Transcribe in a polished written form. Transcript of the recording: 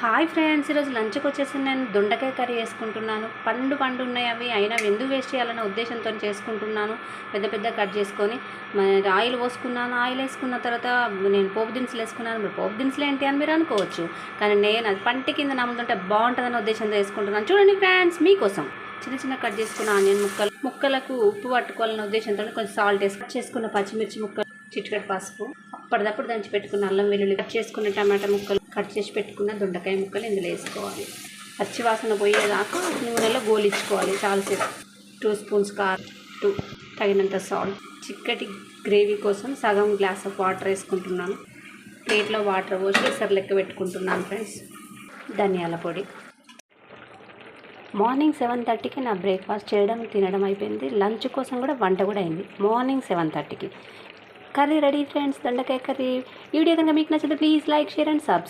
Hi friends, ఈరోజు లంచ్కి వచ్చేసి నేను దొండకాయ కర్రీ చేసుకుంటున్నాను. పండు ఉన్నాయి అవి, అయినా ఎందుకు వేస్ట్ చేయాలనే ఉద్దేశంతో చేసుకుంటున్నాను. పెద్ద పెద్ద కట్ చేసుకొని ఆయిల్ పోసుకున్నాను. ఆయిల్ వేసుకున్న తర్వాత నేను పోపు దినుసులు వేసుకున్నాను. మరి పోపు దినుసులు ఏంటి అని మీరు అనుకోవచ్చు, కానీ నేను అది పంటి కింద నమ్ముతుంటే బాగుంటుందనే ఉద్దేశంతో వేసుకుంటున్నాను. చూడండి ఫ్రెండ్స్, మీకోసం చిన్న కట్ చేసుకున్న ఆనియన్ ముక్కలకు ఉప్పు పట్టుకోవాలనే ఉద్దేశంతో కొంచెం సాల్ట్ వేసి కట్ చేసుకున్న పచ్చిమిర్చి ముక్కలు, చిటికెడు పసుపు, అప్పటిదప్పుడు దంచి పెట్టుకున్న అల్లం వెల్లుల్లి, కట్ చేసుకున్న టమాటా ముక్కలు, కట్ చేసి పెట్టుకున్న దొండకాయ ముక్కలు ఇందులో వేసుకోవాలి. పచ్చివాసన పోయేదాకా నూనెలో గోలించుకోవాలి చాలాసేపు. 2 స్పూన్స్ కారం, తగినంత సాల్ట్. చిక్కటి గ్రేవీ కోసం సగం గ్లాస్ ఆఫ్ వాటర్ వేసుకుంటున్నాను. ప్లేట్లో వాటర్ పోసి ఎసరు లెక్క పెట్టుకుంటున్నాను ఫ్రెండ్స్. ధనియాల పొడి. మార్నింగ్ 7:30కి నా బ్రేక్ఫాస్ట్ చేయడం తినడం అయిపోయింది. లంచ్ కోసం కూడా వంట కూడా అయింది. మార్నింగ్ 7:30కి కర్రీ రెడీ ఫ్రెండ్స్, దొండకాయ కర్రీ. ఈ వీడియో కనుక మీకు నచ్చితే please like, share and subscribe.